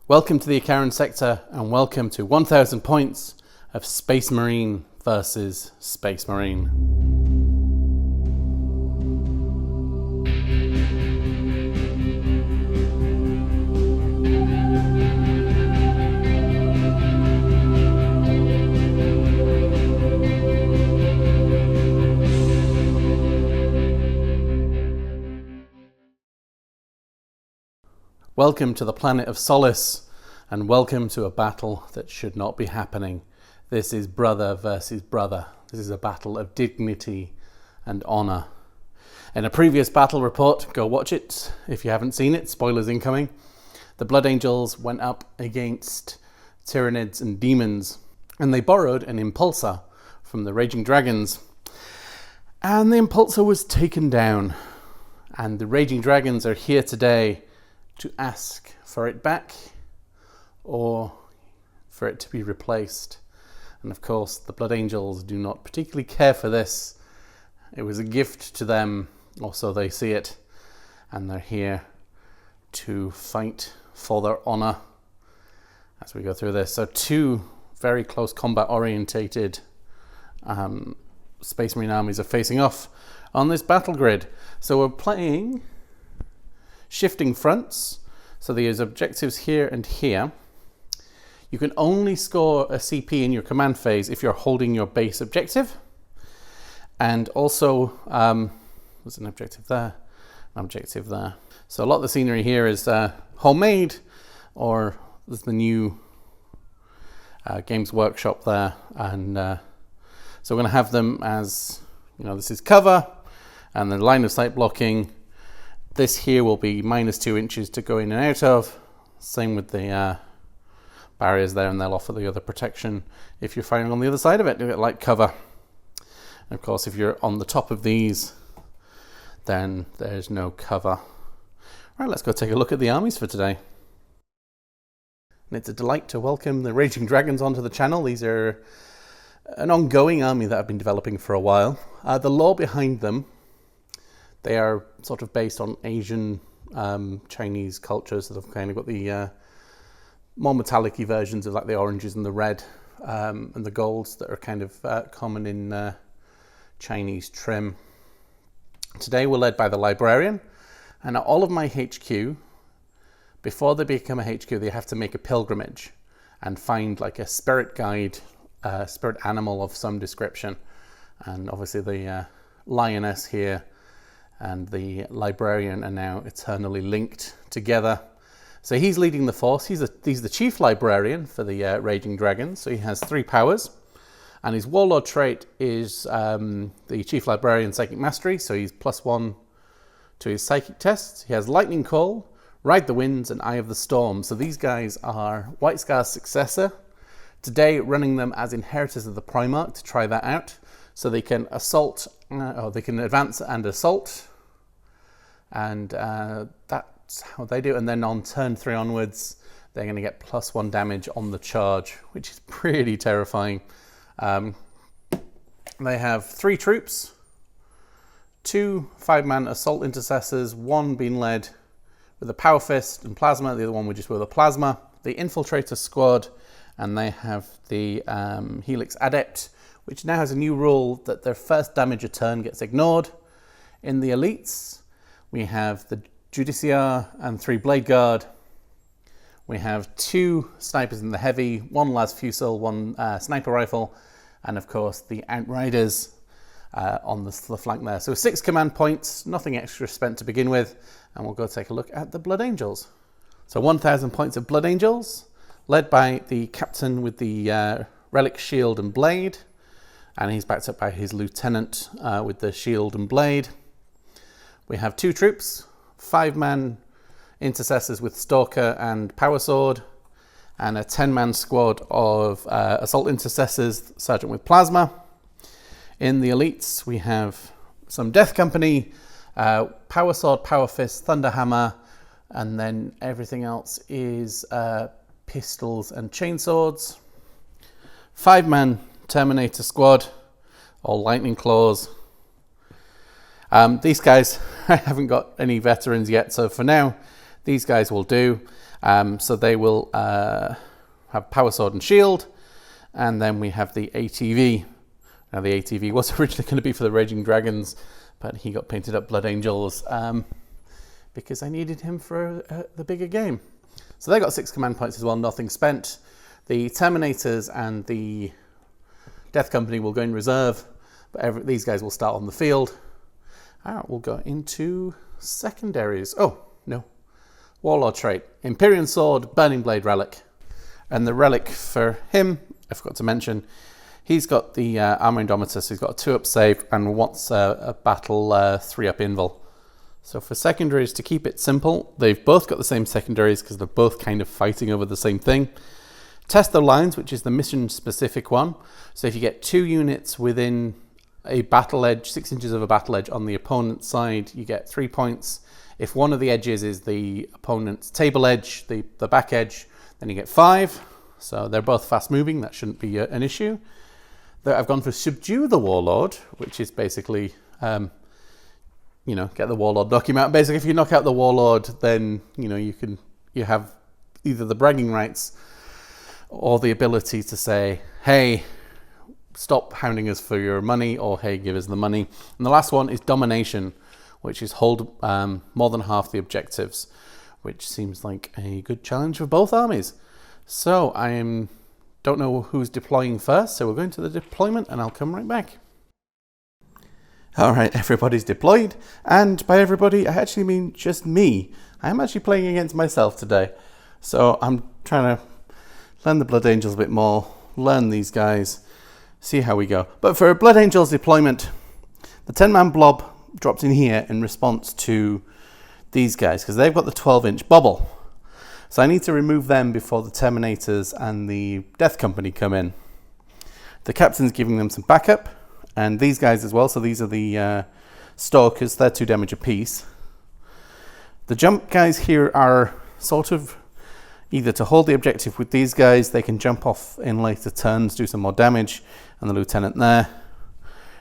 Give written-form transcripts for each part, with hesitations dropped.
Welcome to the Icaran sector and welcome to 1000 points of Space Marine versus Space Marine. Welcome to the planet of Solace, and welcome to a battle that should not be happening. This is brother versus brother. This is a battle of dignity and honor. In a previous battle report, go watch it if you haven't seen it, spoilers incoming, the Blood Angels went up against Tyranids and Demons, and they borrowed an Impulsor from the Raging Dragons. And the Impulsor was taken down, and the Raging Dragons are here today to ask for it back or for it to be replaced. And of course, the Blood Angels do not particularly care for this. It was a gift to them, or so they see it, and they're here to fight for their honor as we go through this. So two very close combat orientated Space Marine armies are facing off on this battle grid. So we're playing shifting fronts, so there's objectives here and here. You can only score a CP in your command phase if you're holding your base objective. And also, there's an objective there, an objective there. So a lot of the scenery here is homemade, or there's the new Games Workshop there. And so we're going to have them as, this is cover, and the line of sight blocking. This here will be -2 inches to go in and out of. Same with the barriers there, and they'll offer the other protection if you're firing on the other side of it. Do it like cover. And of course, if you're on the top of these, then there's no cover. Right, let's go take a look at the armies for today. And it's a delight to welcome the Raging Dragons onto the channel. These are an ongoing army that I've been developing for a while. The lore behind them, they are sort of based on Asian, Chinese cultures that have kind of got the more metallic-y versions of like the oranges and the red and the golds that are kind of common in Chinese trim. Today we're led by the Librarian, and at all of my HQ, before they become a HQ, they have to make a pilgrimage and find like a spirit guide, spirit animal of some description. And obviously the Lioness here and the Librarian are now eternally linked together. So he's leading the force. He's the Chief Librarian for the Raging Dragons. So he has 3 powers. And his Warlord trait is the Chief Librarian Psychic Mastery. So he's +1 to his Psychic tests. He has Lightning Call, Ride the Winds, and Eye of the Storm. So these guys are White Scar's successor. Today, running them as Inheritors of the Primarch to try that out. So they can assault, or they can advance and assault. And that's how they do. And then on turn 3 onwards, they're going to get +1 damage on the charge, which is pretty terrifying. They have 3 troops, 2 5-man assault intercessors, 1 being led with a Power Fist and Plasma, the other one just with a Plasma, the Infiltrator Squad, and they have the Helix Adept, which now has a new rule that their first damage a turn gets ignored. In the elites, we have the Judiciar and 3 Blade Guard. We have 2 snipers in the heavy, 1 las Fusel, 1 sniper rifle, and of course the Outriders on the flank there. So 6 command points, nothing extra spent to begin with, and we'll go take a look at the Blood Angels. So 1000 points of Blood Angels, led by the captain with the Relic Shield and Blade, and he's backed up by his lieutenant with the Shield and Blade. We have 2 troops, 5-man intercessors with Stalker and Power Sword, and a 10-man squad of assault intercessors, Sergeant with Plasma. In the elites, we have some Death Company, Power Sword, Power Fist, Thunderhammer, and then everything else is pistols and chainswords. 5-man Terminator squad, all Lightning Claws. These guys, I haven't got any veterans yet, so for now, these guys will do. So they will have power sword and shield. And then we have the ATV. Now the ATV was originally going to be for the Raging Dragons, but he got painted up Blood Angels because I needed him for the bigger game. So they got 6 command points as well, nothing spent. The Terminators and the Death Company will go in reserve, but these guys will start on the field. We'll go into secondaries. Oh, no. Warlord trait. Empyrean Sword, Burning Blade relic. And the relic for him, I forgot to mention, he's got the Armor Indomitus, so he's got a 2-up save and wants a battle 3-up invul. So for secondaries, to keep it simple, they've both got the same secondaries because they're both kind of fighting over the same thing. Test the lines, which is the mission-specific one. So if you get 2 units within a battle edge, 6 inches of a battle edge on the opponent's side, you get 3 points. If one of the edges is the opponent's table edge, the back edge, then you get 5. So they're both fast-moving. That shouldn't be an issue. I've gone for Subdue the Warlord, which is basically, get the Warlord, knock him out. Basically, if you knock out the Warlord, then you have either the bragging rights or the ability to say, hey, stop hounding us for your money, or hey, give us the money. And the last one is Domination, which is hold more than half the objectives, which seems like a good challenge for both armies. So don't know who's deploying first, so we're going to the deployment and I'll come right back. All right, everybody's deployed, and by everybody, I actually mean just me. I'm actually playing against myself today. So I'm trying to learn the Blood Angels a bit more, learn these guys, see how we go. But for a Blood Angels deployment, the 10-man blob dropped in here in response to these guys, because they've got the 12-inch bubble. So I need to remove them before the Terminators and the Death Company come in. The captain's giving them some backup, and these guys as well. So these are the Stalkers, they're 2 damage apiece. The jump guys here are sort of either to hold the objective with these guys, they can jump off in later turns, do some more damage, and the lieutenant there,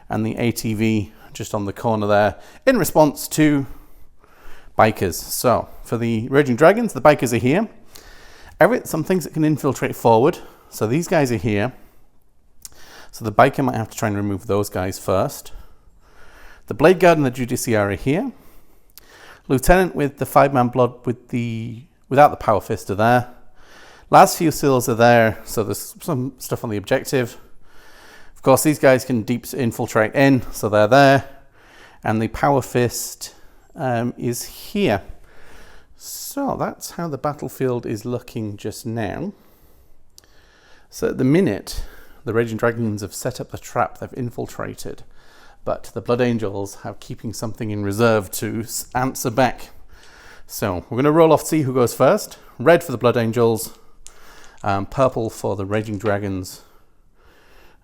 and the ATV just on the corner there, in response to bikers. So for the Raging Dragons, the bikers are here. Some things that can infiltrate forward. So these guys are here. So the biker might have to try and remove those guys first. The Blade Guard and the Judiciary are here. Lieutenant with the 5-man blood without the Power Fist are there. Last few seals are there, so there's some stuff on the objective. Of course, these guys can deep infiltrate in, so they're there. And the Power Fist is here. So that's how the battlefield is looking just now. So at the minute, the Raging Dragons have set up the trap, they've infiltrated, but the Blood Angels are keeping something in reserve to answer back. So we're going to roll off to see who goes first. Red for the Blood Angels, purple for the Raging Dragons.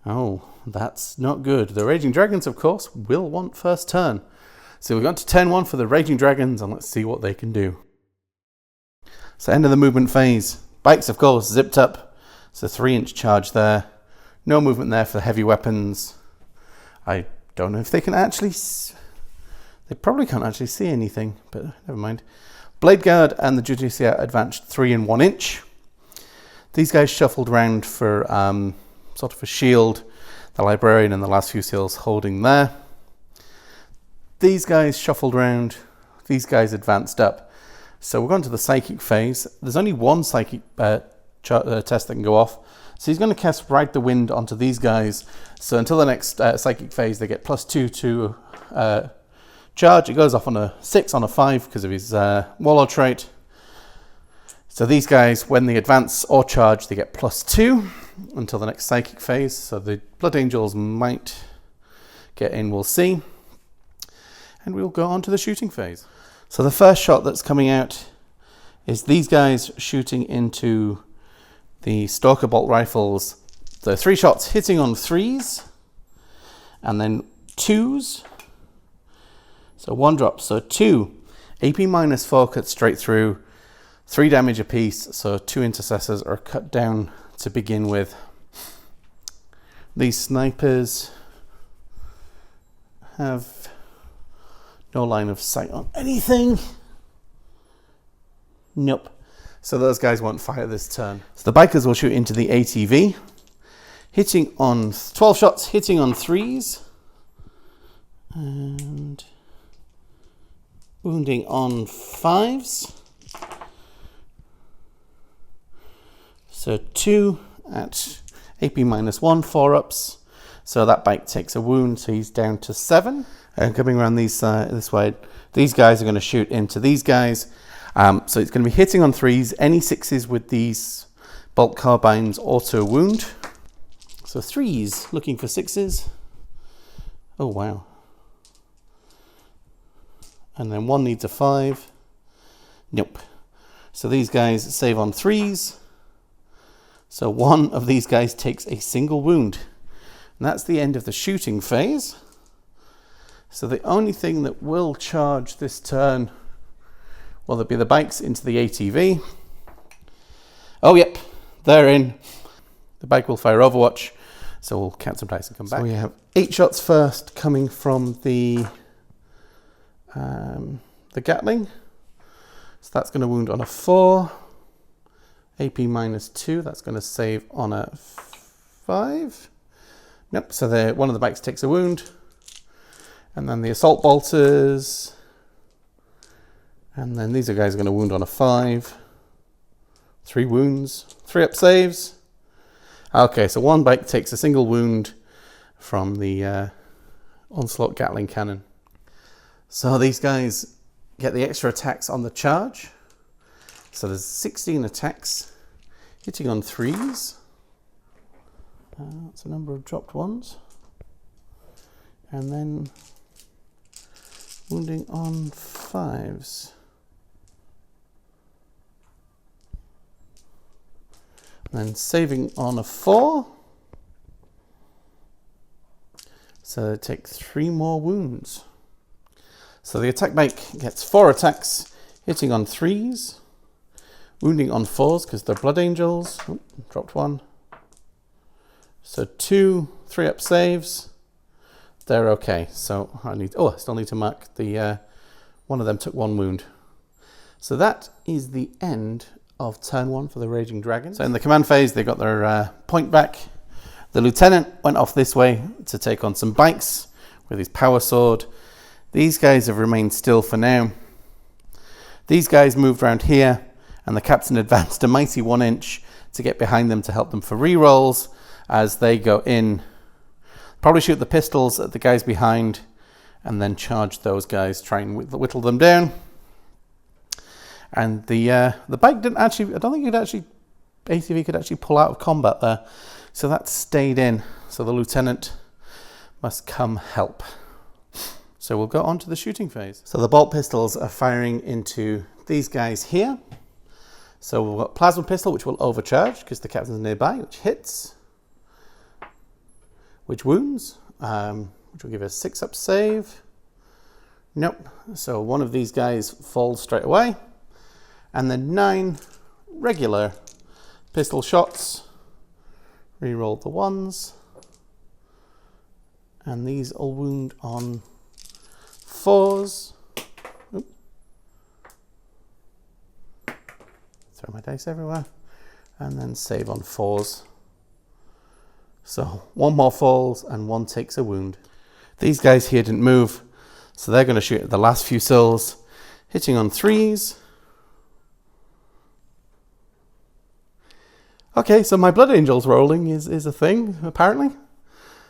Oh, that's not good. The Raging Dragons, of course, will want first turn. So we've got to turn 1 for the Raging Dragons, and let's see what they can do. So end of the movement phase. Bikes, of course, zipped up. So 3-inch charge there. No movement there for the heavy weapons. I don't know if they can actually... They probably can't actually see anything, but never mind. Blade Guard and the Judiciary advanced 3 and 1 inch. These guys shuffled around for sort of a shield. The Librarian and the last few seals holding there. These guys shuffled around. These guys advanced up. So we're going to the psychic phase. There's only one psychic test that can go off. So he's going to cast Ride the Wind onto these guys. So until the next psychic phase, they get +2 to charge. It goes off on a 6 on a 5 because of his Warlord trait. So these guys, when they advance or charge, they get +2 until the next psychic phase. So the Blood Angels might get in, we'll see. And we'll go on to the shooting phase. So the first shot that's coming out is these guys shooting into the Stalker Bolt rifles. So 3 shots hitting on 3s and then 2s. So 1 drop, so 2. AP -4 cut straight through, 3 damage apiece, so 2 intercessors are cut down to begin with. These snipers have no line of sight on anything. Nope. So those guys won't fire this turn. So the bikers will shoot into the ATV, hitting on 12 shots, hitting on 3s, and wounding on 5s. So 2 at AP -1, 4-ups. So that bike takes a wound, so he's down to 7. And coming around this way, these guys are going to shoot into these guys. So it's going to be hitting on 3s. Any 6s with these bolt carbines auto wound. So 3s looking for 6s. Oh wow. And then 1 needs a 5. Nope. So these guys save on 3s. So 1 of these guys takes a single wound. And that's the end of the shooting phase. So the only thing that will charge this turn, well, there'll be the bikes into the ATV. Oh, yep, they're in. The bike will fire Overwatch. So we'll count some dice and come back. So we have 8 shots first coming from the Gatling. So that's going to wound on a 4. AP -2, that's going to save on a 5. Nope, so one of the bikes takes a wound. And then the assault bolters. And then these guys are going to wound on a 5. 3 wounds, 3-up saves. Okay, so 1 bike takes a single wound from the Onslaught Gatling cannon. So these guys get the extra attacks on the charge. So there's 16 attacks, hitting on 3s. That's a number of dropped ones. And then wounding on 5s. And then saving on a 4. So they take 3 more wounds. So the attack bike gets 4 attacks, hitting on 3s. Wounding on 4s because they're Blood Angels. Oop, dropped 1. So 2 3-up saves. They're okay. So I still need to mark the one of them took 1 wound. So that is the end of turn 1 for the Raging Dragon. So in the command phase, they got their point back. The lieutenant went off this way to take on some bikes with his power sword. These guys have remained still for now. These guys moved around here, and the captain advanced a mighty 1 inch to get behind them to help them for re-rolls as they go in. Probably shoot the pistols at the guys behind and then charge those guys, try and whittle them down. And the bike didn't actually, I don't think ATV could actually pull out of combat there. So that stayed in. So the lieutenant must come help. So we'll go on to the shooting phase. So the bolt pistols are firing into these guys here. So we've got plasma pistol, which will overcharge because the captain's nearby, which hits, which wounds, which will give us 6-up save. Nope. So 1 of these guys falls straight away. And then 9 regular pistol shots. Reroll the 1s. And these all wound on 4s. Oop. Throw my dice everywhere. And then save on 4s. So 1 more falls and 1 takes a wound. These guys here didn't move, so they're going to shoot at the last few souls, hitting on 3s. Okay, so my Blood Angels rolling is a thing, apparently.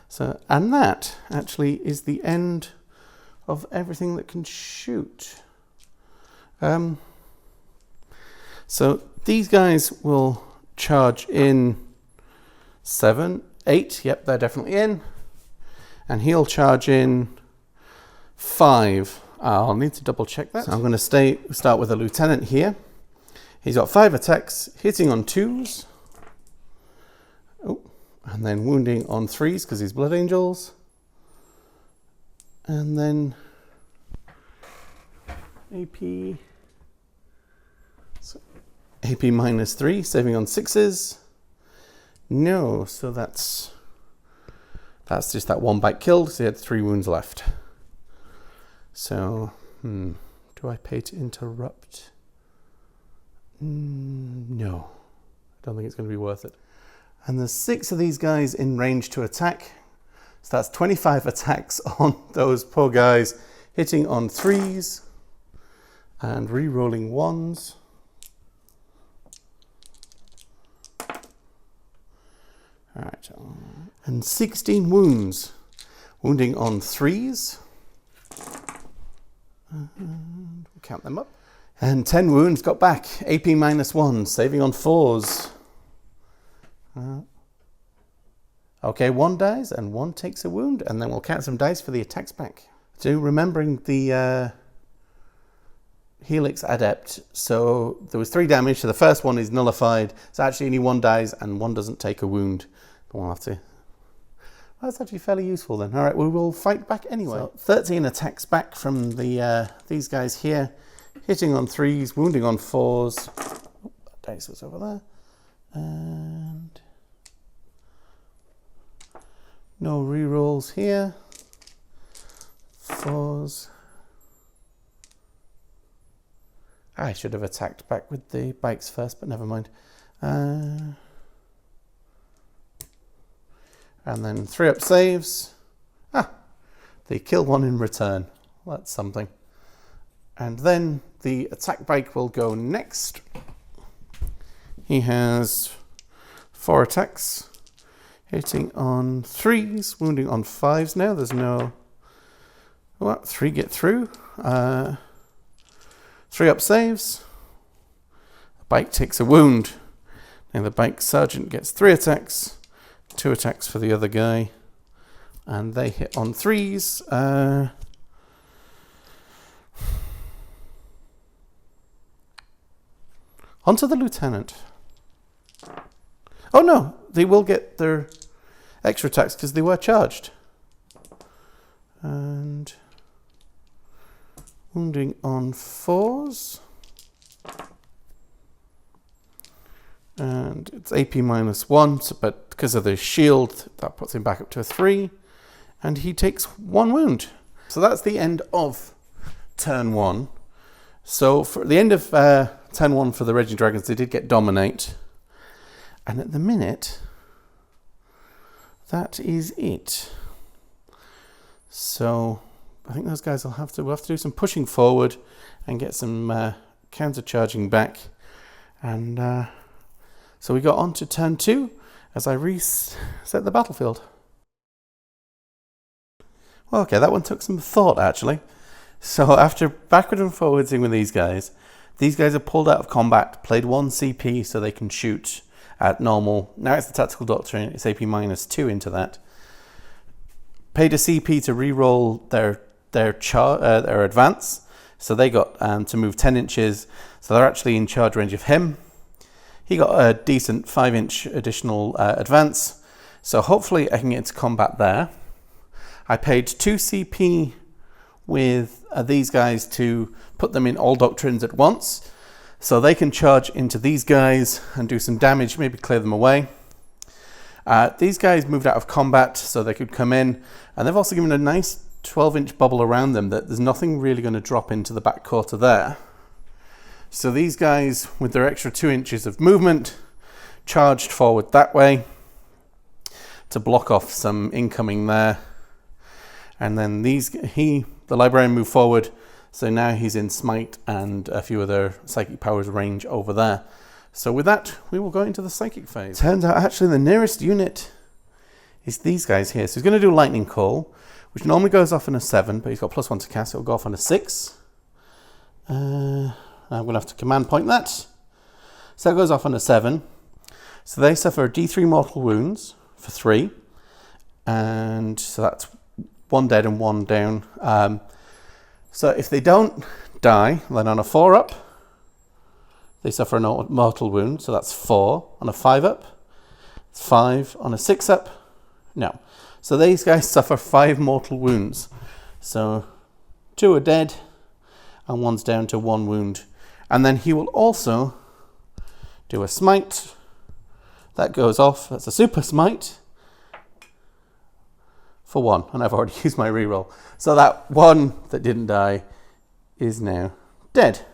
So, and that actually is the end of everything that can shoot. So these guys will charge in 7, 8. Yep, they're definitely in. And he'll charge in 5. I'll need to double check that. So I'm going to start with a lieutenant here. He's got 5 attacks, hitting on 2s. Oh, and then wounding on 3s because he's Blood Angels. And then AP. So AP -3, saving on 6s. No, so that's just that 1 bite killed, so he had 3 wounds left. So, do I pay to interrupt? No, I don't think it's going to be worth it. And there's 6 of these guys in range to attack. So that's 25 attacks on those poor guys, hitting on 3s and re-rolling 1s. All right, and 16 wounds, wounding on 3s. And we'll count them up. And 10 wounds got back, AP -1, saving on 4s. Okay, 1 dies and 1 takes a wound, and then we'll count some dice for the attacks back. So remembering the Helix Adept, so there was 3 damage, so the first one is nullified, so actually only 1 dies and 1 doesn't take a wound. But we'll have to... Well, that's actually fairly useful then. All right, we will fight back anyway. So 13 attacks back from the these guys here, hitting on 3s, wounding on 4s. Oh, that dice was over there. And no rerolls here. 4s. I should have attacked back with the bikes first, but never mind. And then 3-up saves. They kill 1 in return. Well, that's something. And then the attack bike will go next. He has 4 attacks, hitting on 3s, wounding on 5s now. There's no... Well, 3 get through. 3-up saves. The bike takes a wound. Now the bike sergeant gets 3 attacks. 2 attacks for the other guy, and they hit on 3s. Onto the lieutenant. Oh no, they will get their extra attacks because they were charged. And wounding on 4s. And it's AP -1, so, but because of the shield, that puts him back up to a 3. And he takes 1 wound. So that's the end of turn 1. So for the end of turn 1 for the Raging Dragons, they did get Dominate. And at the minute, that is it. So I think those guys we'll have to do some pushing forward and get some counter charging back. And... So we got on to turn 2 as I reset the battlefield. Well, okay, that one took some thought actually. So after backward and forwardsing with these guys are pulled out of combat, played 1 CP so they can shoot at normal. Now it's the Tactical Doctrine, it's AP -2 into that. Paid a CP to re-roll their advance, so they got to move 10 inches, so they're actually in charge range of him. He got a decent 5-inch additional advance, so hopefully I can get into combat there. I paid 2 CP with these guys to put them in all doctrines at once, so they can charge into these guys and do some damage, maybe clear them away. These guys moved out of combat so they could come in, and they've also given a nice 12-inch bubble around them that there's nothing really going to drop into the back quarter there. So these guys, with their extra 2 inches of movement, charged forward that way to block off some incoming there. And then the librarian moved forward, so now he's in Smite and a few other psychic powers range over there. So with that, we will go into the psychic phase. Turns out actually the nearest unit is these guys here. So he's going to do Lightning Call, which normally goes off on a 7, but he's got +1 to cast, so it'll go off on a 6. I'm going to have to command point that. So it goes off on a 7. So they suffer D3 mortal wounds for 3. And so that's 1 dead and 1 down. So if they don't die, then on a 4-up, they suffer a mortal wound. So that's 4. On a 5-up, it's 5. On a 6-up, no. So these guys suffer 5 mortal wounds. So 2 are dead and 1's down to 1 wound. And then he will also do a smite. That goes off. That's a super smite for 1. And I've already used my reroll. So that 1 that didn't die is now dead.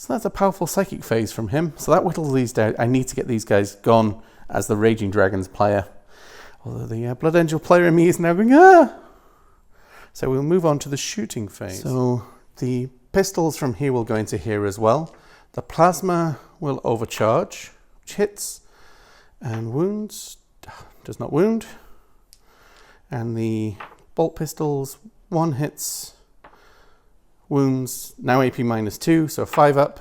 So that's a powerful psychic phase from him. So that whittles these down. I need to get these guys gone as the Raging Dragons player. Although the Blood Angel player in me is now going, ah! So we'll move on to the shooting phase. So the pistols from here will go into here as well. The plasma will overcharge, which hits and wounds, does not wound. And the bolt pistols, 1 hits, wounds, now AP -2, so 5 up,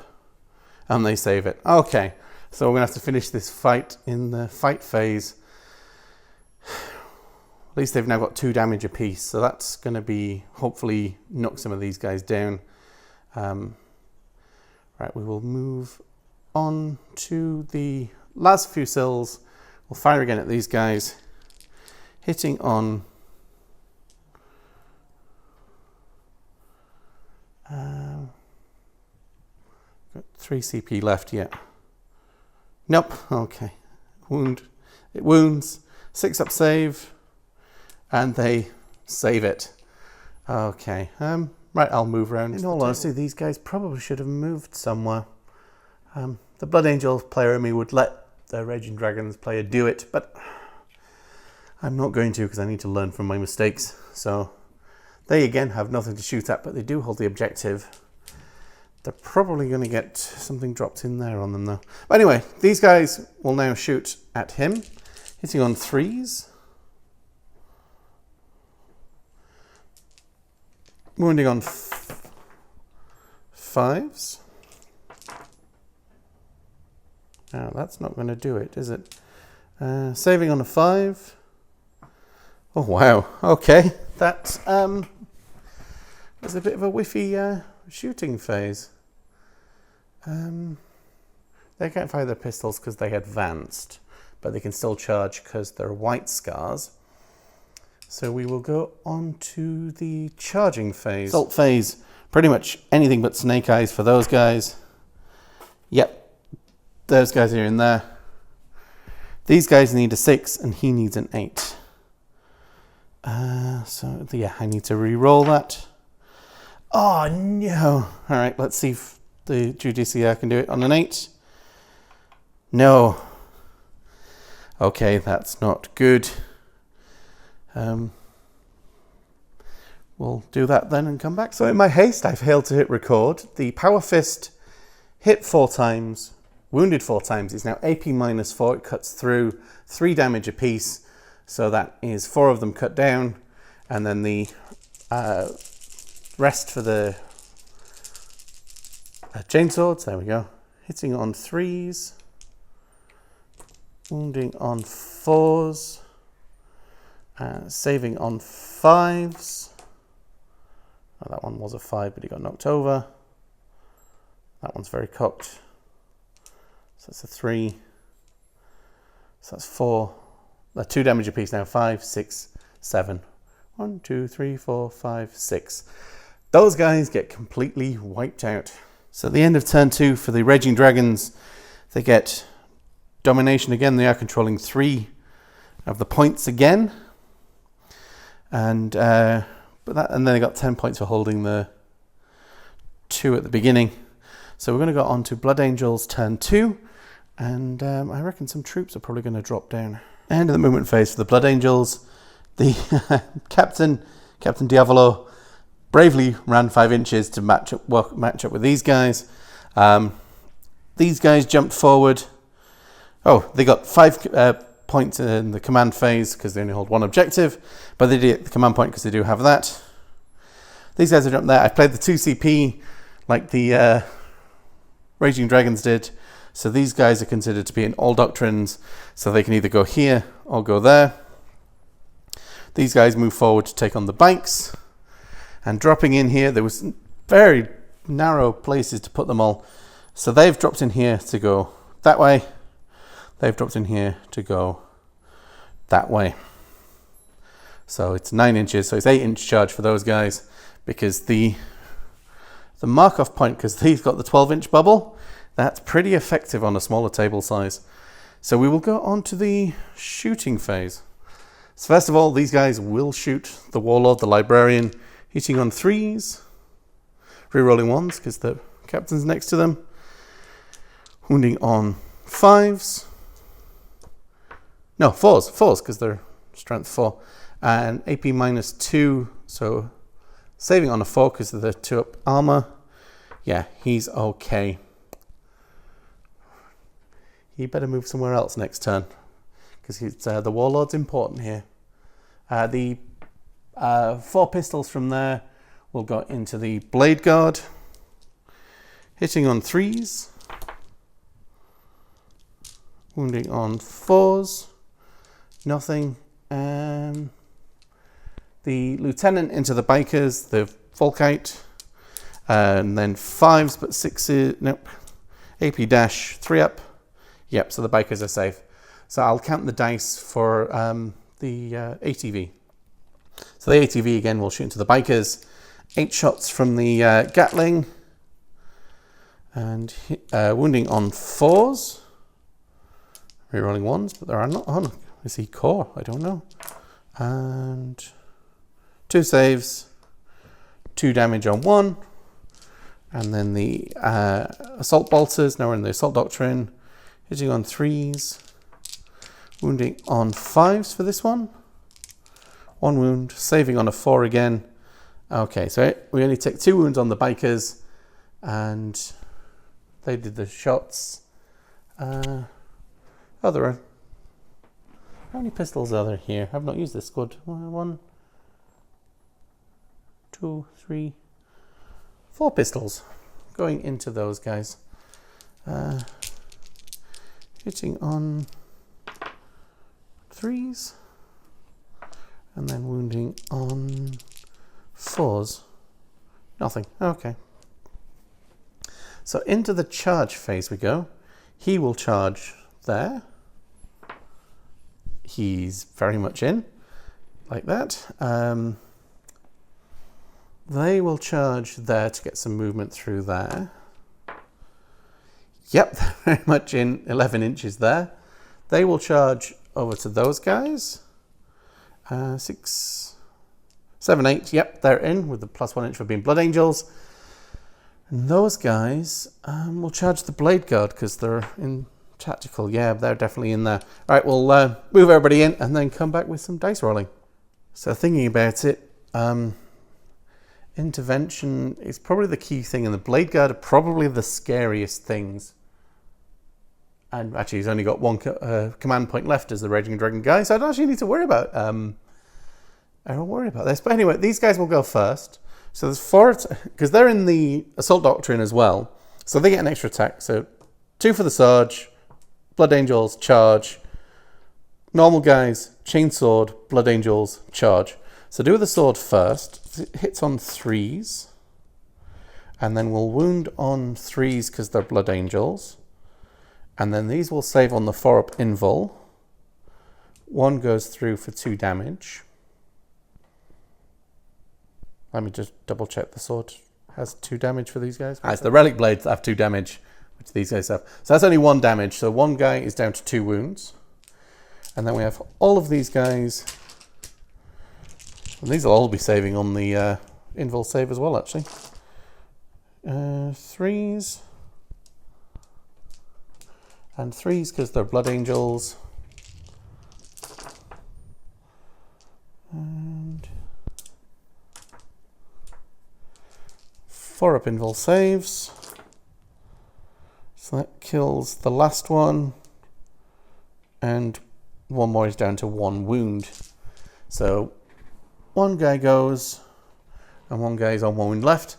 and they save it. Okay, so we're going to have to finish this fight in the fight phase. At least they've now got 2 damage apiece, so that's going to be, hopefully, knock some of these guys down. Right, we will move on to the last few cells. We'll fire again at these guys, hitting on got 3 CP left yet. Nope, okay. Wound. It wounds. 6 up save. And they save it. Okay. Right, I'll move around. In all honesty, these guys probably should have moved somewhere. The Blood Angel player in me would let the Raging Dragons player do it, but I'm not going to because I need to learn from my mistakes. So they again have nothing to shoot at, but they do hold the objective. They're probably going to get something dropped in there on them though. But anyway, these guys will now shoot at him, hitting on 3s. Wounding on 5s. Now that's not going to do it, is it? Saving on a 5. Oh wow, okay. That was a bit of a whiffy shooting phase. They can't fire their pistols because they advanced, but they can still charge because they're white scars. So we will go on to the charging phase. Assault phase, pretty much anything but snake eyes for those guys. Yep, those guys are in there. These guys need a 6 and he needs an 8. So yeah, I need to re-roll that. Oh no! All right, let's see if the GDCR can do it on an 8. No. Okay, that's not good. We'll do that then and come back. So in my haste, I failed to hit record. The Power Fist hit 4 times, wounded 4 times. It's now AP -4. It cuts through 3 damage apiece. So that is 4 of them cut down. And then the rest for the chainswords. There we go. Hitting on 3s. Wounding on 4s. Saving on 5s. Oh, that one was a 5, but he got knocked over. That one's very cocked. So that's a 3. So that's 4. 2 damage apiece now. 5, 6, 7. 1, 2, 3, 4, 5, 6. Those guys get completely wiped out. So at the end of turn 2 for the Raging Dragons, they get domination again. They are controlling 3 of the points again. And then they got 10 points for holding the 2 at the beginning. So we're going to go on to Blood Angels turn 2, and I reckon some troops are probably going to drop down. End of the movement phase for the Blood Angels. The Captain Diavolo bravely ran 5 inches to match up with these guys. These guys jumped forward. Oh, they got 5 points in the command phase because they only hold 1 objective, but they did the command point because they do have that. These guys are jumped there. I've played the 2 CP like the Raging Dragons did. So these guys are considered to be in all doctrines, so they can either go here or go there. These guys move forward to take on the banks, and dropping in here, there was very narrow places to put them all. So they've dropped in here to go that way. They've dropped in here to go that way. So it's 9 inches, so it's 8-inch charge for those guys, because the mark-off point, because they've got the 12-inch bubble, that's pretty effective on a smaller table size. So we will go on to the shooting phase. So first of all, these guys will shoot the Warlord, the Librarian, hitting on 3s, re-rolling 1s because the Captain's next to them. Wounding on 5s. No, 4s, because they're strength 4. And AP -2, so saving on a 4 because of the 2-up armor. Yeah, he's okay. He better move somewhere else next turn, because the Warlord's important here. The 4 pistols from there will go into the Blade Guard. Hitting on 3s. Wounding on 4s. Nothing. The Lieutenant into the Bikers, the Volkite. And then 5s, but 6s. Nope. AP dash 3-up. Yep, so the Bikers are safe. So I'll count the dice for the ATV. So the ATV again will shoot into the Bikers. 8 shots from the Gatling. And wounding on 4s. Rerolling 1s, but there are not on. Is he core? I don't know. And 2 saves. 2 damage on 1. And then the Assault Bolters. Now we're in the Assault Doctrine. Hitting on 3s. Wounding on 5s for this one. 1 wound. Saving on a 4 again. Okay, so we only take 2 wounds on the Bikers. And they did the shots. There are... How many pistols are there here? I've not used this squad. 1, 2, 3, 4 pistols going into those guys. Hitting on 3s. And then wounding on 4s. Nothing. Okay. So into the charge phase we go. He will charge there. He's very much in, like that. They will charge there to get some movement through there. Yep, they're very much in, 11 inches there. They will charge over to those guys. 6, 7, 8, yep, they're in with the +1 inch for being Blood Angels. And those guys will charge the Blade Guard because they're in tactical. Yeah, they're definitely in there. All right, we'll move everybody in and then come back with some dice rolling. So thinking about it, intervention is probably the key thing, and the Blade Guard are probably the scariest things. And actually, he's only got 1 command point left as the Raging Dragon guy, so I don't actually need to worry about. I don't worry about this. But anyway, these guys will go first. So there's 4 because they're in the Assault Doctrine as well, so they get an extra attack. So 2 for the Sarge. Blood Angels, charge. Normal guys, Chainsword, Blood Angels, charge. So do the sword first. It hits on 3s. And then we'll wound on 3s because they're Blood Angels. And then these will save on the 4-up invul. 1 goes through for 2 damage. Let me just double check the sword has 2 damage for these guys. It's the Relic Blades that have 2 damage. Which these guys have. So that's only 1 damage. So 1 guy is down to 2 wounds. And then we have all of these guys. And these will all be saving on the invul save as well, actually. 3s. And 3s because they're Blood Angels. And 4-up invul saves. So that kills the last one, and 1 more is down to 1 wound. So 1 guy goes, and 1 guy is on 1 wound left.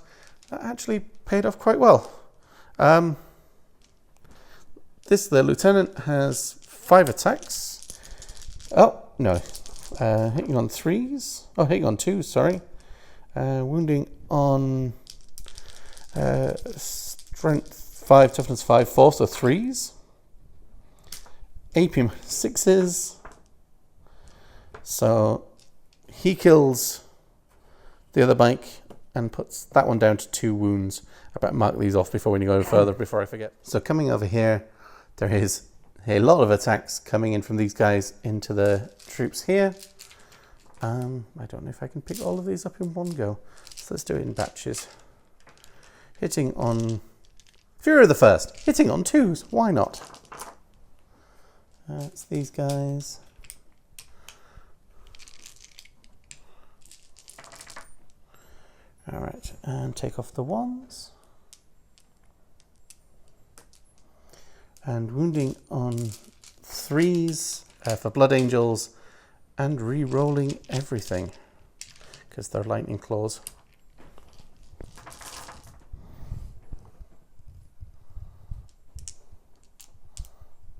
That actually paid off quite well. The Lieutenant has 5 attacks. Oh, no. Hitting on 3s. Oh, hitting on 2s, sorry. Wounding on strength 5, toughness 5, 4, so 3s. AP 6s. So he kills the other bike and puts that one down to 2 wounds. I better mark these off before we go further, before I forget. So coming over here, there is a lot of attacks coming in from these guys into the troops here. I don't know if I can pick all of these up in one go. So let's do it in batches. Hitting on Fury the First, hitting on 2s. Why not? It's these guys. All right, and take off the 1s. And wounding on 3s for Blood Angels, and re-rolling everything because they're lightning claws.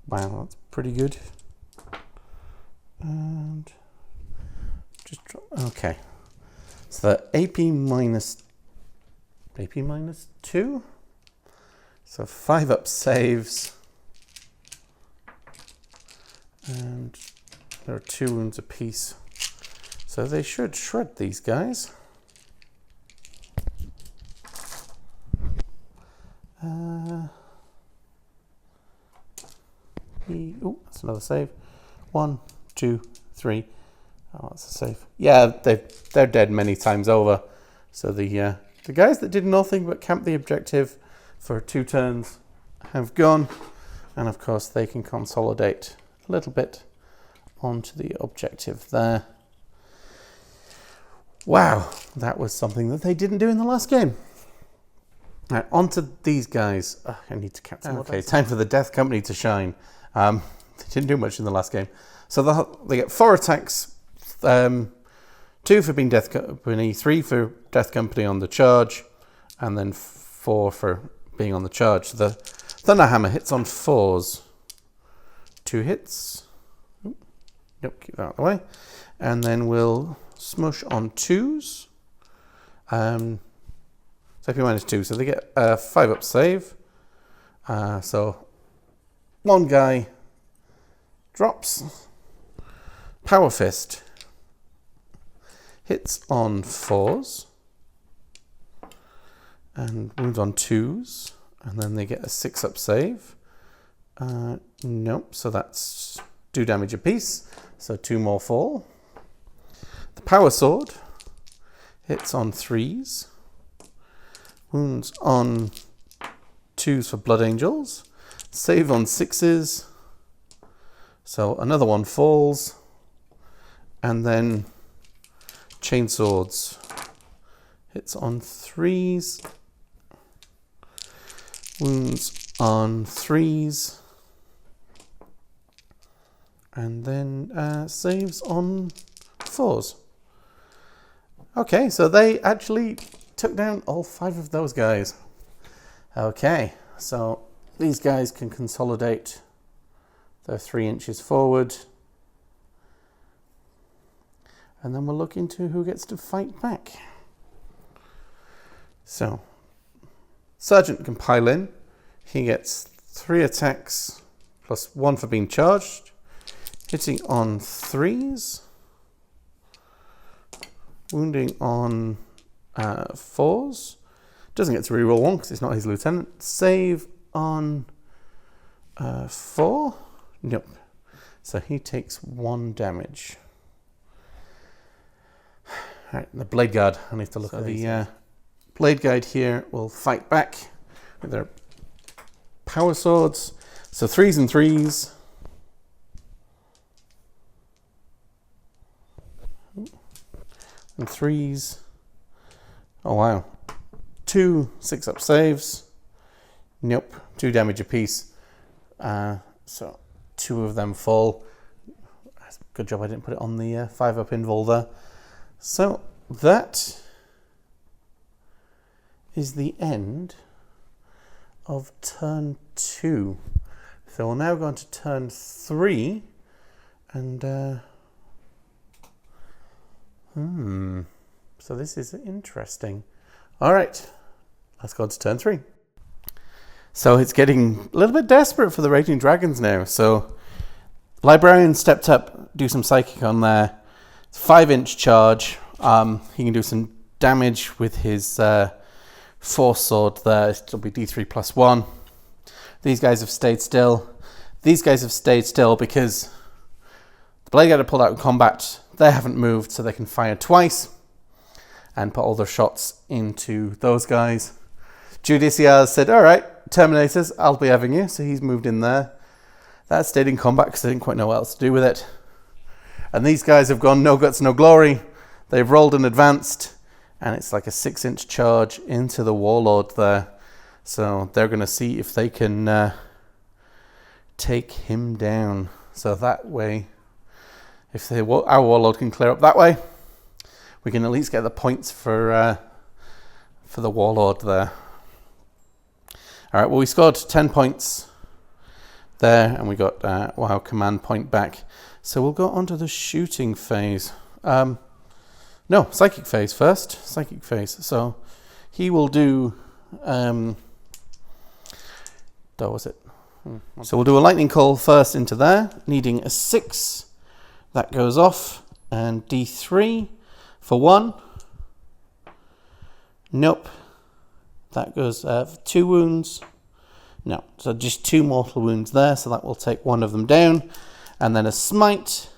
Wow, that's pretty good. And just drop, okay. So the AP minus 2. So 5 up saves. And there are 2 wounds apiece. So they should shred these guys. Oh, that's another save. 1, 2, 3. Oh, that's a save. Yeah, they're dead many times over. So the guys that did nothing but camp the objective for 2 turns have gone. And of course they can consolidate a little bit onto the objective there. Wow, that was something that they didn't do in the last game. Right, on to these guys. Oh, I need to capture. Okay, time for the Death Company to shine. They didn't do much in the last game. So they get 4 attacks, 2 for being Death Company, 3 for Death Company on the charge, and then 4 for being on the charge. So the Thunderhammer hits on 4s. 2 hits. Nope, keep that out of the way. And then we'll smush on 2s. So AP minus 2, so they get a 5 up save. So one guy drops. Power Fist hits on 4s and wounds on 2s, and then they get a 6 up save. Nope, so that's 2 damage apiece, so 2 more fall. The Power Sword hits on 3s, wounds on 2s for Blood Angels, save on 6s, so another one falls, and then Chainswords hits on 3s, wounds on 3s, and then saves on 4s. Okay, so they actually took down all 5 of those guys. Okay, so these guys can consolidate. They're 3 inches forward. And then we'll look into who gets to fight back. So, Sergeant can pile in. He gets 3 attacks plus 1 for being charged. Hitting on 3s. Wounding on 4s. Doesn't get to reroll 1 because it's not his lieutenant. Save on 4. Nope. So he takes 1 damage. Alright, the Blade Guard. I need to look at the Blade Guard here. Will fight back with their Power Swords. So 3s and 3s. And 3s. Oh wow. 2 6-up saves. Nope. 2 damage apiece. So 2 of them fall. Good job I didn't put it on the 5-up invul there. So that is the end of turn 2. So we'll now go on to turn 3 and so this is interesting. All right, let's go on to turn 3. So it's getting a little bit desperate for the Raging Dragons now. So Librarian stepped up, do some psychic on there. 5-inch charge. He can do some damage with his Force Sword there. It'll be D3 plus 1. These guys have stayed still. These guys have stayed still because the Blade Guard are pulled out in combat. They haven't moved, so they can fire twice and put all their shots into those guys. Judiciar said, all right, Terminators, I'll be having you. So he's moved in there. That stayed in combat because they didn't quite know what else to do with it. And these guys have gone no guts, no glory. They've rolled and advanced. And it's like a 6-inch charge into the Warlord there. So they're going to see if they can take him down. So that way, if our Warlord can clear up that way, we can at least get the points for the Warlord there. All right, well, we scored 10 points there, and we got our command point back. So we'll go on to the shooting phase. No, psychic phase first. Psychic phase. So he will do... So we'll do a lightning call first into there, needing a 6. That goes off. And D3 for 1. Nope. That goes 2 wounds. No, so just 2 mortal wounds there, so that will take one of them down. And then a smite.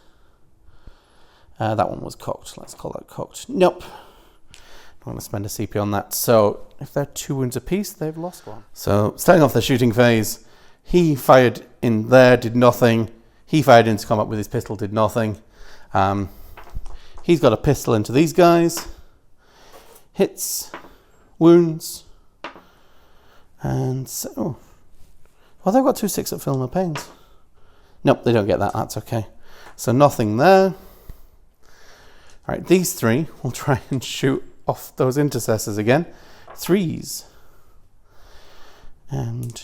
That one was cocked. Let's call that cocked. Nope. Don't want to spend a CP on that. So if they're 2 wounds apiece, they've lost 1. So starting off the shooting phase, he fired in there, did nothing. He fired into combat with his pistol, did nothing. He's got a pistol into these guys. Hits. Wounds. And so... Well, they've got 2 6 at fill no pains. Nope, they don't get that. That's okay. So nothing there. All right, these 3 will try and shoot off those intercessors again. 3s. And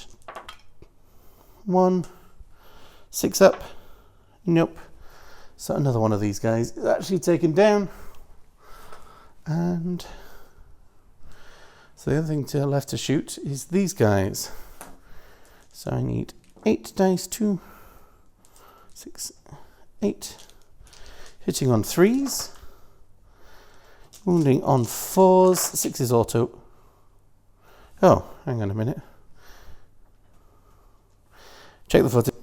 1. 6 up. Nope. So another one of these guys is actually taken down. And so the other thing left to shoot is these guys. So I need 8 dice, 2, 6, 8. Hitting on 3s. Wounding on 4s. 6 is auto. Oh, hang on a minute. Check the footage.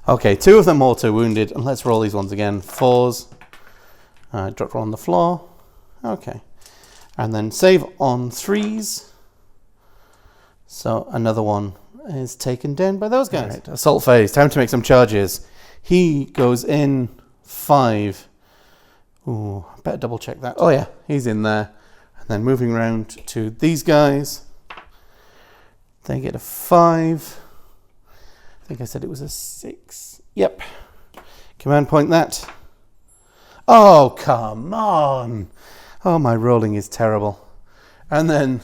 Okay, 2 of them auto wounded, and let's roll these ones again. 4s. Drop on the floor. Okay. And then save on 3s. So another one is taken down by those guys. Right, assault phase. Time to make some charges. He goes in 5. Ooh, better double check that. Oh yeah, he's in there. And then moving around to these guys. They get a 5. I think I said it was a 6. Yep. Command point that. Oh, come on. Oh, my rolling is terrible. And then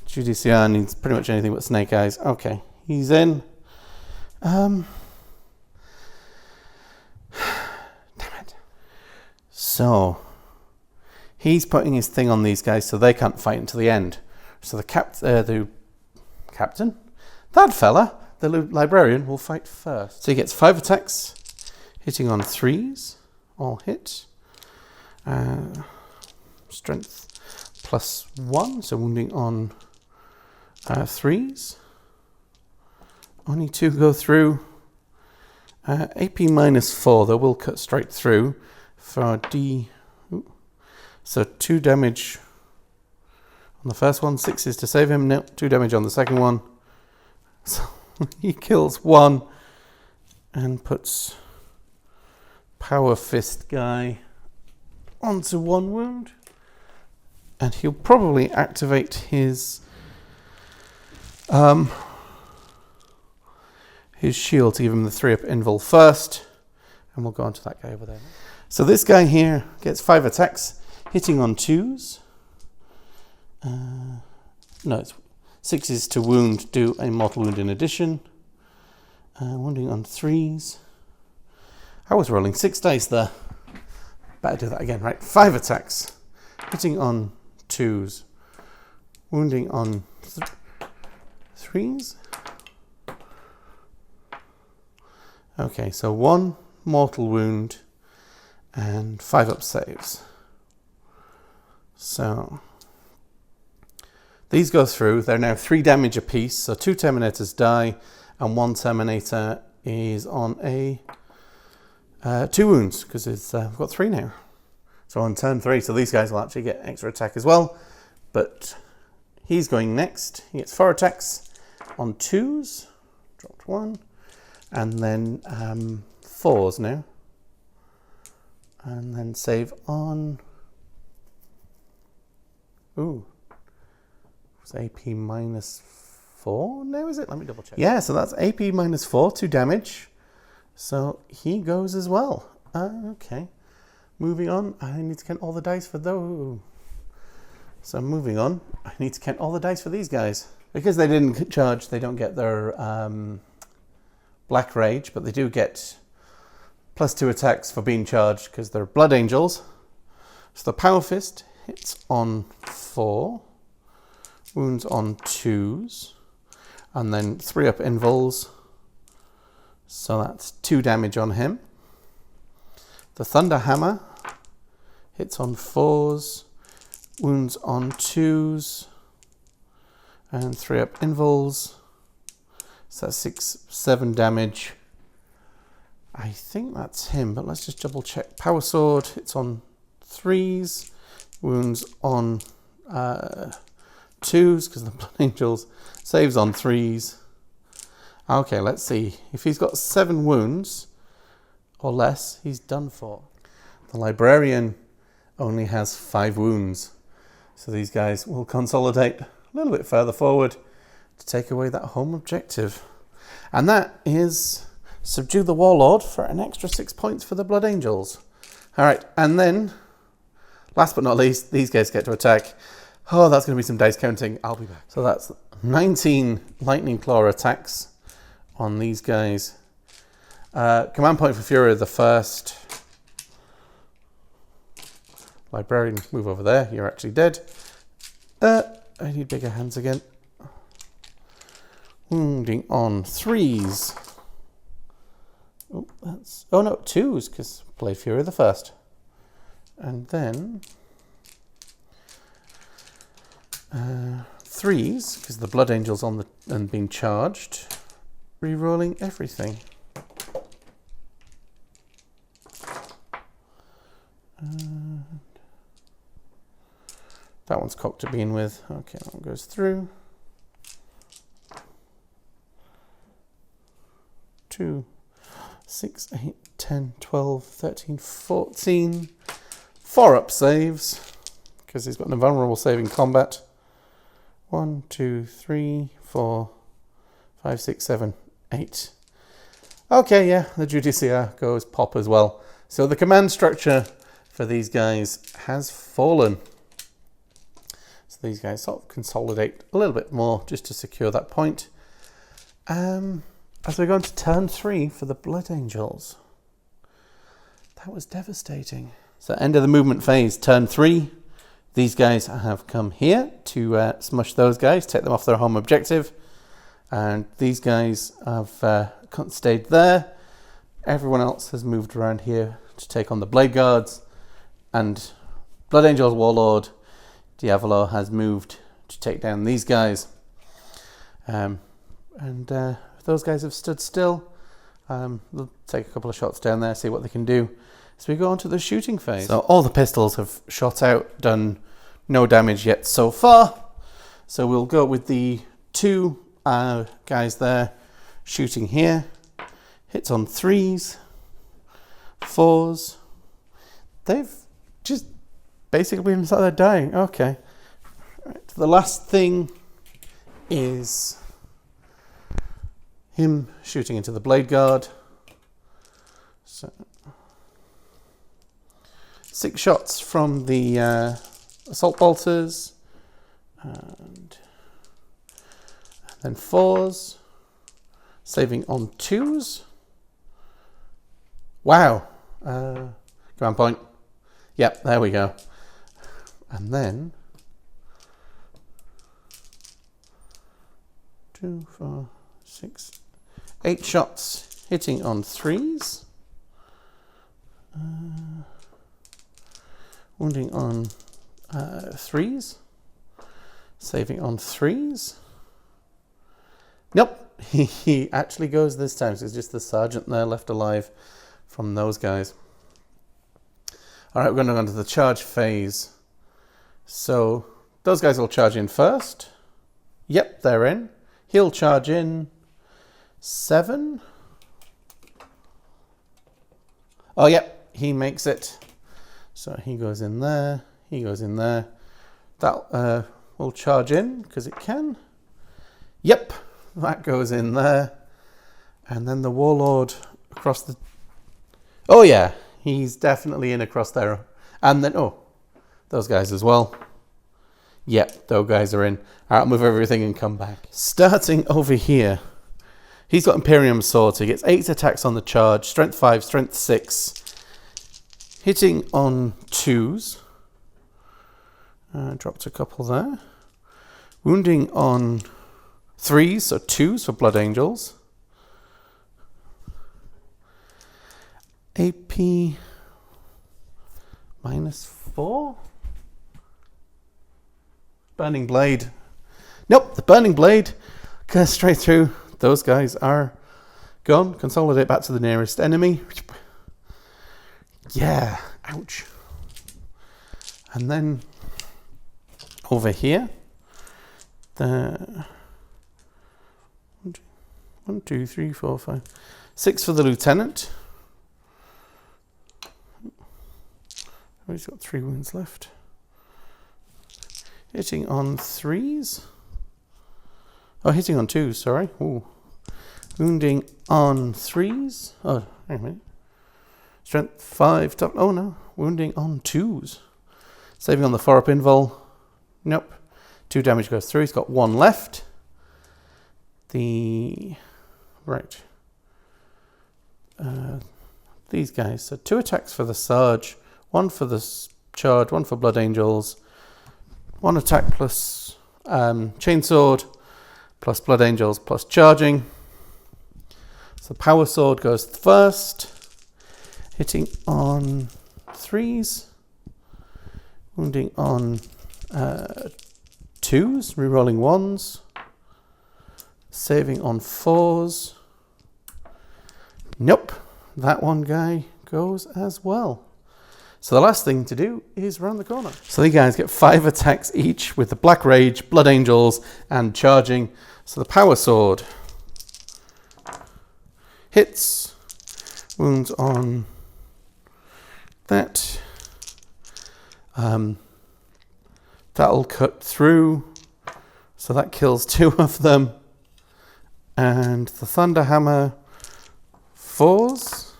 Judiciar needs pretty much anything but snake eyes. Okay, he's in. Damn it. So he's putting his thing on these guys so they can't fight until the end. So the captain, that fella, the librarian, will fight first. So he gets 5 attacks, hitting on 3s, all hit. Strength +1, so wounding on 3s. Only 2 go through. AP -4, they will cut straight through for D. Ooh. So 2 damage on the first one, 6 is to save him. No, 2 damage on the second one. So he kills 1 and puts Power Fist guy onto 1 wound. And he'll probably activate his shield to give him the 3-up invul first. And we'll go on to that guy over there. So this guy here gets 5 attacks, hitting on 2s. No, it's 6s to wound, do a mortal wound in addition. Wounding on 3s. I was rolling 6 dice there. Better do that again, right? 5 attacks, hitting on 2s, wounding on 3s. Okay, so 1 mortal wound and 5 up saves. So these go through. They're now 3 damage apiece. So 2 Terminators die, and 1 Terminator is on a 2 wounds because we've got 3 now. So on turn 3, so these guys will actually get extra attack as well. But he's going next. He gets 4 attacks on 2s. Dropped 1. And then 4s now. And then save on... Ooh. It's AP minus 4 now, is it? Let me double check. Yeah, so that's AP minus 4, 2 damage. So he goes as well. Okay. Moving on. I need to count all the dice for those. So moving on. I need to count all the dice for these guys. Because they didn't charge, they don't get their Black Rage, but they do get +2 attacks for being charged because they're Blood Angels. So the Power Fist hits on 4, wounds on 2s, and then 3 up invuls. So that's 2 damage on him. The Thunder Hammer hits on 4s, wounds on 2s, and 3 up invuls. So that's 6, 7 damage. I think that's him, but let's just double check. Power Sword hits on 3s, wounds on 2s, because the Blood Angels saves on 3s. Okay, let's see. If he's got 7 wounds or less, he's done for. The Librarian only has 5 wounds. So these guys will consolidate a little bit further forward to take away that home objective. And that is subdue the Warlord for an extra 6 points for the Blood Angels. All right, and then, last but not least, these guys get to attack. Oh, that's going to be some dice counting. I'll be back. So that's 19 Lightning Claw attacks on these guys. Command point for Fury the first. Librarian, move over there. You're actually dead. I need bigger hands again. Wounding on 3s. Oh, oh no, 2s, because play Fury the first. And then 3s, because the Blood Angel's on the and being charged. Rerolling everything. And that one's cocked to begin with. Okay, that one goes through. 2, 6, 8, 10, 12, 13, 14. 4 up saves, because he's got an invulnerable save in combat. 1, 2, 3, 4, 5, 6, 7, 8. Okay, yeah, the Judiciaire goes pop as well. So the command structure for these guys has fallen. So these guys sort of consolidate a little bit more just to secure that point. As we go into turn 3 for the Blood Angels. That was devastating. So end of the movement phase, turn 3. These guys have come here to smush those guys, take them off their home objective. And these guys have stayed there. Everyone else has moved around here to take on the Blade Guards. And Blood Angels Warlord Diavolo has moved to take down these guys. Those guys have stood still. They'll take a couple of shots down there, see what they can do. So we go on to the shooting phase. So all the pistols have shot out, done no damage yet so far. So we'll go with the 2 guys there shooting here. Hits on 3s, 4s. They've just basically been sat there dying. Okay. Right. The last thing is him shooting into the Blade Guard. So 6 shots from the assault bolters, and then 4s, saving on 2s. Wow. Command point. Yep, there we go. And then 2, 4, 6, 8 shots hitting on 3s. Wounding on 3s. Saving on 3s. Nope, he actually goes this time. So it's just the sergeant there left alive from those guys. All right, we're going to go on to the charge phase. So those guys will charge in first. Yep, they're in. He'll charge in 7. Oh, yep, he makes it. So he goes in there. He goes in there. That will charge in because it can. Yep, that goes in there. And then the warlord across the... Oh, yeah, he's definitely in across there. And then, oh, those guys as well. Yep, those guys are in. All right, I'll move everything and come back. Starting over here, he's got Imperium Sword, so he gets 8 attacks on the charge, Strength 5, Strength 6. Hitting on 2s. Dropped a couple there. Wounding on 3s, so 2s for Blood Angels. AP -4. Burning Blade. Nope, the Burning Blade goes straight through. Those guys are gone. Consolidate back to the nearest enemy. Yeah, ouch. And then over here, the 1, 2, 3, 4, 5, 6 for the lieutenant. He's got 3 wounds left. Hitting on 3s. Oh, hitting on 2s, sorry. Ooh. Wounding on 3s. Oh, hang on a minute. Strength 5. Top. Oh, no. Wounding on 2s. Saving on the 4-up invul. Nope. 2 damage goes through. He's got 1 left. Right. These guys. So 2 attacks for the Sarge. 1 for the charge. 1 for Blood Angels. 1 attack plus Chainsword, plus Blood Angels, plus charging. So Power Sword goes first, hitting on 3s, wounding on 2s, rerolling 1s, saving on 4s. Nope, that one guy goes as well. So the last thing to do is round the corner. So these guys get 5 attacks each with the Black Rage, Blood Angels, and charging. So the Power Sword hits, wounds on that. That'll cut through. So that kills 2 of them. And the Thunderhammer 4s,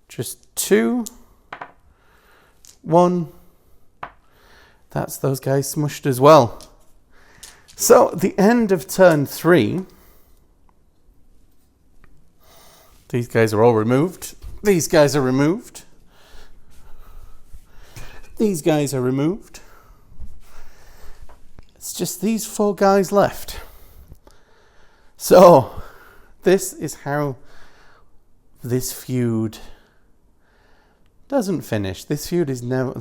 just 2. 1. That's those guys smushed as well. So at the end of turn 3, these guys are all removed. These guys are removed. These guys are removed. It's just these 4 guys left. So this is how this feud doesn't finish. This feud is now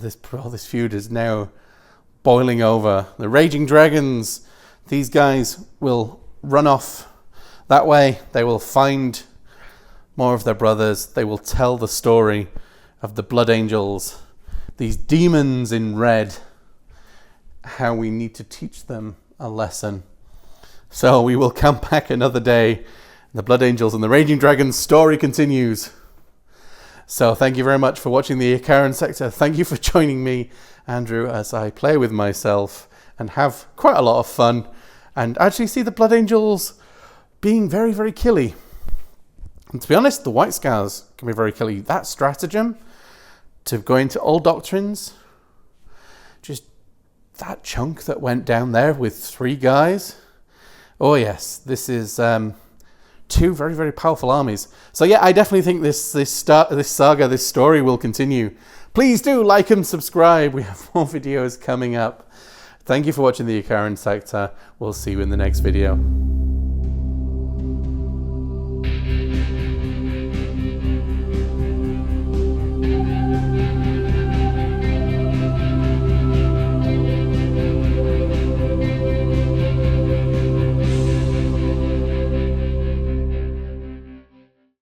boiling over. The Raging Dragons, these guys will run off that way. They will find more of their brothers. They will tell the story of the Blood Angels, these demons in red, how we need to teach them a lesson. So we will come back another day. The Blood Angels and the Raging Dragons story continues. So thank you very much for watching the Icaran sector. Thank you for joining me, Andrew, as I play with myself and have quite a lot of fun and actually see the Blood Angels being very, very killy. And to be honest, the White Scars can be very killy. That stratagem to go into Old Doctrines, just that chunk that went down there with 3 guys. Oh yes, this is 2 very, very powerful armies. So yeah, I definitely think this saga, this story will continue. Please do like and subscribe. We have more videos coming up. Thank you for watching the Icaran sector. We'll see you in the next video.